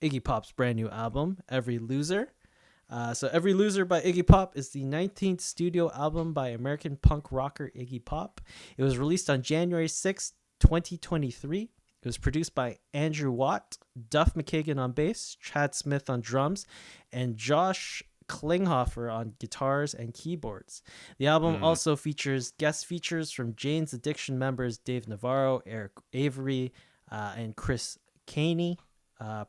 Iggy Pop's brand new album, Every Loser. So Every Loser by Iggy Pop is the 19th studio album by American punk rocker Iggy Pop. It was released on January 6th, 2023. It was produced by Andrew Watt, Duff McKagan on bass, Chad Smith on drums, and Josh Klinghoffer on guitars and keyboards. The album Mm. also features guest features from Jane's Addiction members Dave Navarro, Eric Avery, and Chris Caney,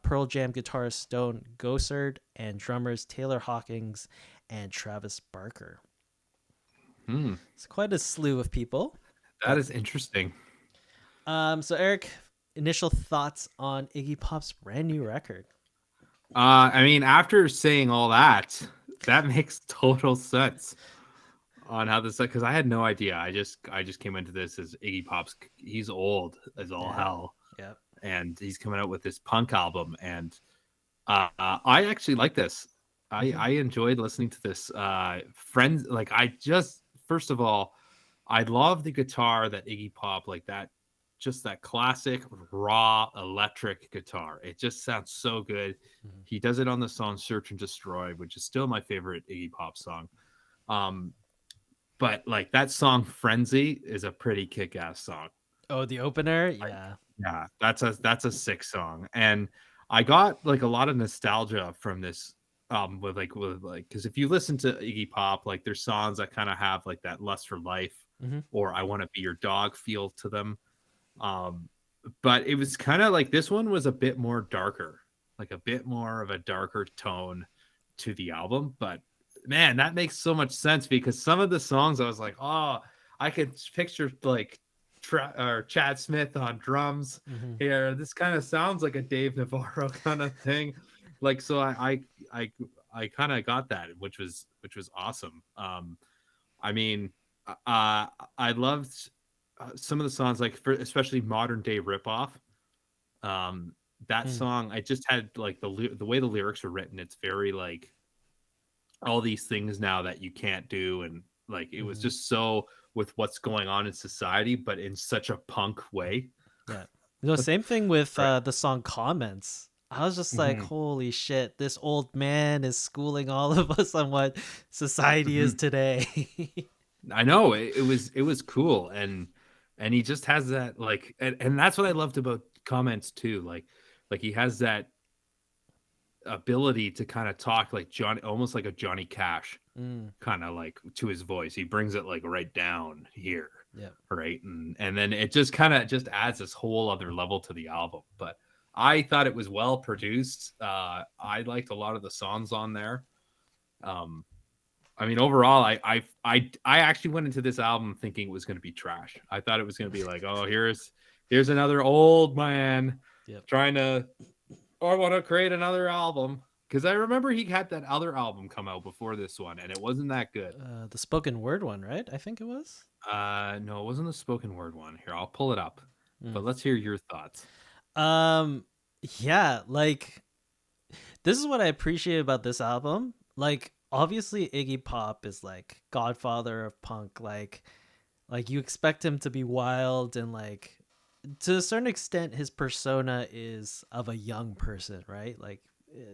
Pearl Jam guitarist Stone Gossard, and drummers Taylor Hawkins and Travis Barker. Hmm. It's quite a slew of people. That is interesting. So Eric, initial thoughts on Iggy Pop's brand new record? I mean, after saying all that, that makes total sense on how this, because I had no idea. I just came into this as Iggy Pop's. He's old as all Yeah. hell, Yeah. and he's coming out with this punk album, and I actually like this. I enjoyed listening to this. Friends, like I just first of all, I love the guitar that Iggy Pop, like that, just that classic raw electric guitar. It just sounds so good. Mm-hmm. He does it on the song Search and Destroy, which is still my favorite Iggy Pop song. Um, but like that song Frenzy is a pretty kick-ass song. Oh, the opener? Like, Yeah. yeah, that's a sick song. And I got like a lot of nostalgia from this with because if you listen to Iggy Pop, like there's songs that kind of have like that Lust for Life Mm-hmm. or I Want to Be Your Dog feel to them. Um, but it was kind of like this one was a bit more darker, like a bit more of a darker tone to the album. But man, that makes so much sense because some of the songs I was like, oh, I could picture like or Chad Smith on drums Mm-hmm. here. This kind of sounds like a Dave Navarro kind of thing. Like so, I kind of got that, which was awesome. I mean, I loved some of the songs, like for especially Modern Day Ripoff. Um, that Mm. song, I just had like the way the lyrics are written. It's very like all these things now that you can't do, and like it was Mm-hmm. just so with what's going on in society, but in such a punk way. Yeah. No, same thing with Right. the song Comments. I was just like, Mm-hmm. holy shit, this old man is schooling all of us on what society is Mm-hmm. today. I know it was cool, and he just has that like, and that's what I loved about Comments too. Like he has that ability to kind of talk like Johnny, almost like a Johnny Cash Mm, kind of like to his voice. He brings it like right down here, yeah. right? And then it just kind of just adds this whole other level to the album. But I thought it was well produced. I liked a lot of the songs on there. Um, I mean, overall, I actually went into this album thinking it was going to be trash. I thought it was going to be like, oh, here's another old man Yep. trying to, oh, I want to create another album, because I remember he had that other album come out before this one, and it wasn't that good. The spoken word one, right? I think it was. No, it wasn't the spoken word one. Here, I'll pull it up. Mm. But let's hear your thoughts. Um, yeah, like this is what I appreciate about this album. Like, obviously, Iggy Pop is like godfather of punk. Like you expect him to be wild and like to a certain extent his persona is of a young person, right? Like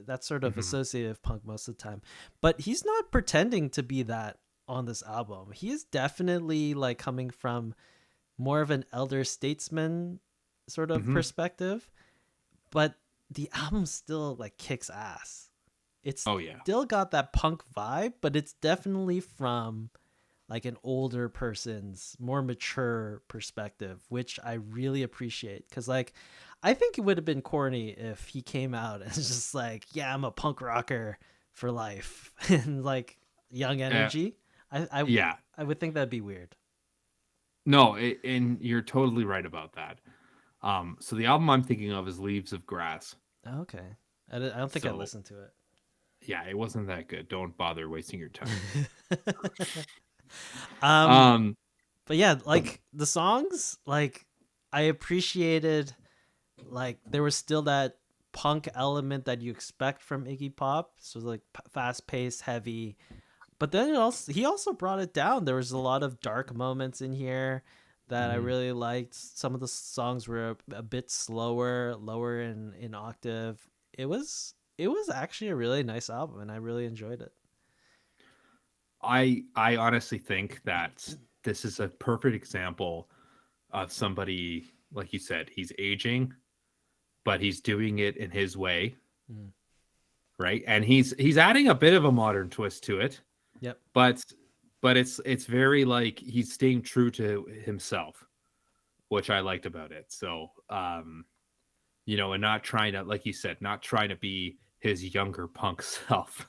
that's sort of Mhm. associated with punk most of the time. But he's not pretending to be that on this album. He is definitely like coming from more of an elder statesman sort of Mhm. perspective, but the album still like kicks ass. It's Oh yeah. still got that punk vibe, but it's definitely from like an older person's more mature perspective, which I really appreciate. Because like I think it would have been corny if he came out and just like, yeah, I'm a punk rocker for life and like young Uh, energy. I yeah. I would think that'd be weird. No, and you're totally right about that. So the album I'm thinking of is Leaves of Grass. Okay. I don't think I So listened to yeah, it wasn't that good. Don't bother wasting your time. it. um Um, but yeah, like the songs, like I appreciated like there was still that punk element that you expect from Iggy Pop. So like fast paced, heavy. But then he also brought it down. There was a lot of dark moments in here that I mhm. really liked. Some of the songs were a bit slower, lower in octave. it was actually a really nice album, and I really enjoyed it. I honestly think that this is a perfect example of somebody, like you said, he's aging, but he's doing it in his way, Mm. right? And he's adding a bit of a modern twist to it, Yep. but it's very like he's staying true to himself, which I liked about it. So and not trying to, like you said, not trying to be his younger punk self, right?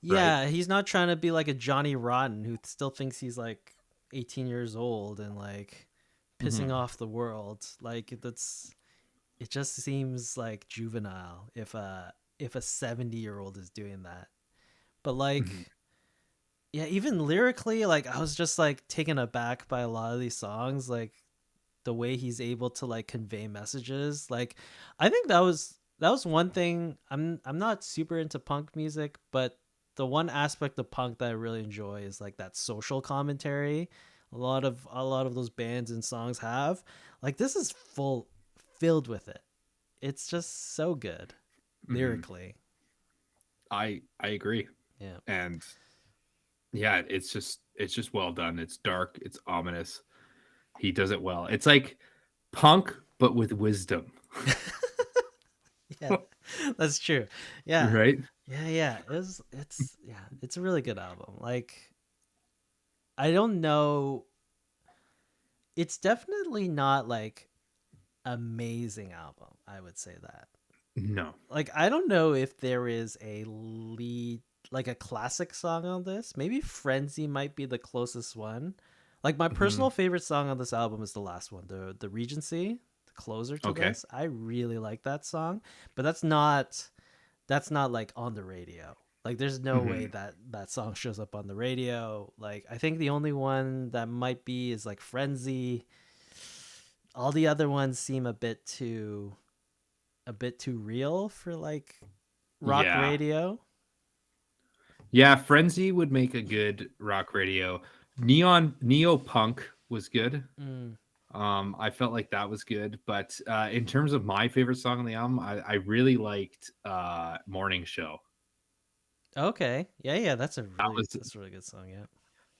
Yeah, he's not trying to be like a Johnny Rotten who still thinks he's like 18 years old and like pissing Hmm. off the world. Like that's it just seems like juvenile if a 70-year-old is doing that. But like Hmm. yeah, even lyrically, like I was just like taken aback by a lot of these songs, like the way he's able to like convey messages. Like I think that was one thing. I'm not super into punk music, but the one aspect of punk that I really enjoy is like that social commentary. A lot of those bands and songs have. Like this is filled with it. It's just so good Hmm. lyrically. I agree, Yeah. and yeah, it's just well done. It's dark, it's ominous. He does it well. It's like punk, but with wisdom, Yeah. That's true. Yeah. right? Yeah. It's a really good album. Like I don't know, it's definitely not like amazing album, I would say that. No. Like I don't know if there is a lead like a classic song on this. Maybe Frenzy might be the closest one. Like my Hmm. personal favorite song on this album is the last one, the Regency, the closer to Okay. this. I really like that song, but that's not like on the radio. Like there's no way Hmm. that that song shows up on the radio. Like I think the only one that might be is like Frenzy. All the other ones seem a bit too real for like rock Yeah. radio. Yeah, Frenzy would make a good rock radio. Neo Punk was good. Mm. I felt like that was good, but in terms of my favorite song on the album, I really liked Morning Show. Okay. Yeah, That was that's a really good song, yeah.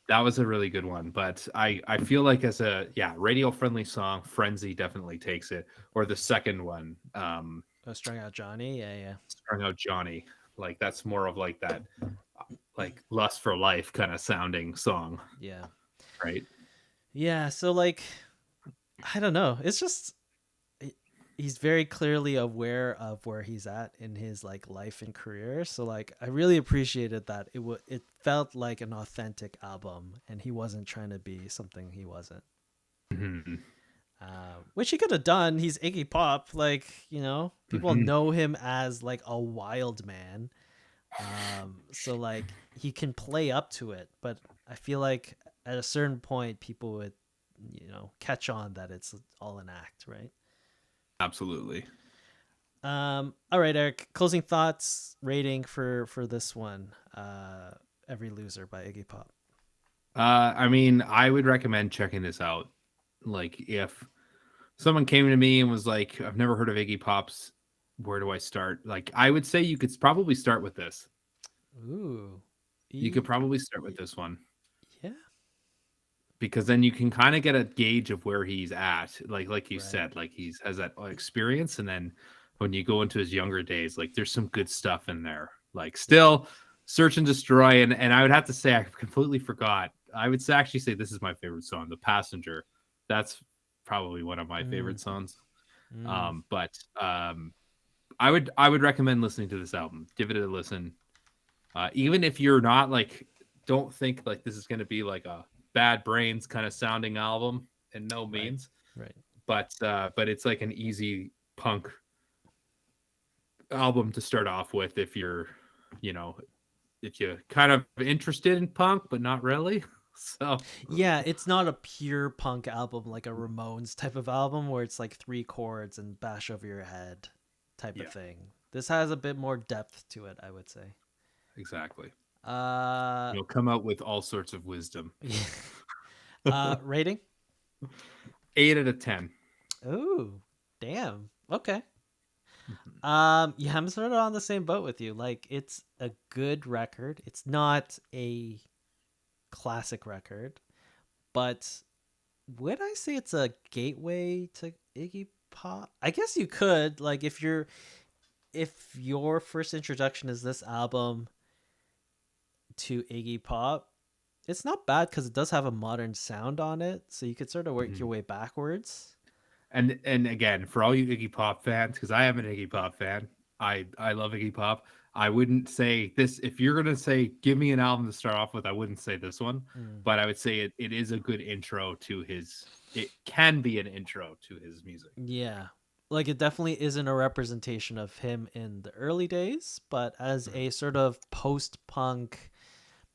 that was a really good one. But I feel like as a radio friendly song, Frenzy definitely takes it. Or the second one, Oh, Strung Out Johnny. Yeah. Strung Out Johnny. Like that's more of like that like Lust for Life kind of sounding song, Yeah. right? Yeah, so like I don't know. It's just he's very clearly aware of where he's at in his like life and career. So like I really appreciated that it felt like an authentic album and he wasn't trying to be something he wasn't. Hmm. Which he could have done. He's Iggy Pop. Like, people Hmm. know him as like a wild man. So like he can play up to it, but I feel like at a certain point people would, catch on that it's all an act, right? Absolutely. All right, Eric. Closing thoughts, rating for this one. Every Loser by Iggy Pop. I mean, I would recommend checking this out. Like, if someone came to me and was like, "I've never heard of Iggy Pop's. Where do I start?" Like, I would say you could probably start with this. Ooh, You could e- probably start with this one yeah, because then you can kind of get a gauge of where he's at. Like you right. said, like he's has that experience, and then when you go into his younger days, like there's some good stuff in there. Like Yeah. still Search and Destroy, and I would have to say I completely forgot. I would actually say this is my favorite song, The Passenger. That's probably one of my Mm, favorite songs. mm, But I would recommend listening to this album. Give it a listen. Even if you're not like, don't think like this is going to be like a Bad Brains kind of sounding album, in no right. means. Right. But it's like an easy punk album to start off with if you're, you know, if you're kind of interested in punk but not really. So Yeah, it's not a pure punk album like a Ramones type of album where it's like three chords and bash over your head type of yeah, thing. This has a bit more depth to it, I would say. exactly. Uh, You'll come out with all sorts of wisdom. Rating? 8 out of 10. Ooh, damn. Okay. Mhm. Yeah, I'm sort of on the same boat with you. Like, it's a good record. It's not a classic record, but would I say it's a gateway to Iggy Pop? I guess you could. Like, if your first introduction is this album to Iggy Pop, it's not bad because it does have a modern sound on it, so you could sort of work your Mhm. way backwards. And again, for all you Iggy Pop fans, because I am an Iggy Pop fan, I love Iggy Pop. I wouldn't say this if you're gonna say give me an album to start off with. I wouldn't say this one, Mm. but I would say it is a good intro to his. It can be an intro to his music. Yeah. Like, it definitely isn't a representation of him in the early days, but as Mhm. a sort of post punk,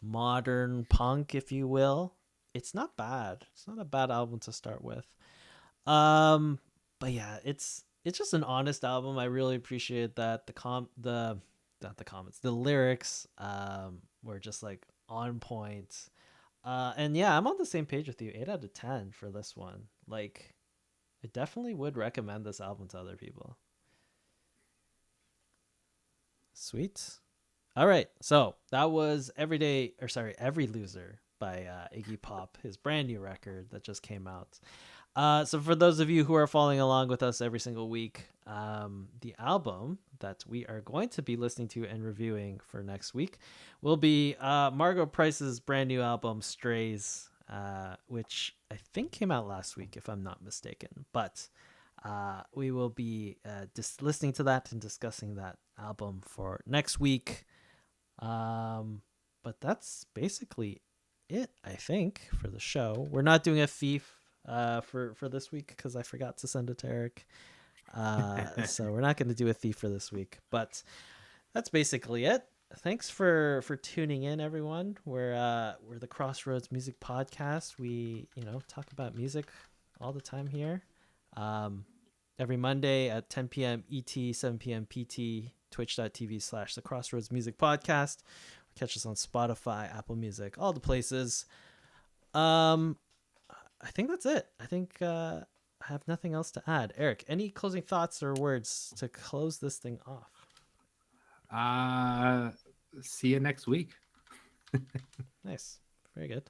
modern punk, if you will, it's not bad. It's not a bad album to start with. Um, but yeah, it's just an honest album. I really appreciate that the not the comments, the lyrics were just like on point. And yeah, I'm on the same page with you. 8 out of 10 for this one. Like, I definitely would recommend this album to other people. Sweet. All right, so that was Every Loser by Iggy Pop, his brand new record that just came out. So for those of you who are following along with us every single week, the album that we are going to be listening to and reviewing for next week will be Margot Price's brand new album Strays, which I think came out last week, if I'm not mistaken. But we will be just listening to that and discussing that album for next week. Um, but that's basically it, I think, for the show. We're not doing a thief for this week because I forgot to send it to Eric. So we're not going to do a thief for this week. But that's basically it. Thanks for tuning in, everyone. We're the Crossroads Music Podcast. We talk about music all the time here. Um, every Monday at 10 p.m. ET, 7 p.m. PT, twitch.tv/the Crossroads Music Podcast. Catch us on Spotify, Apple Music, all the places. Um, I think that's it. I think I have nothing else to add. Eric, any closing thoughts or words to close this thing off? uh See you next week. Nice. Very good.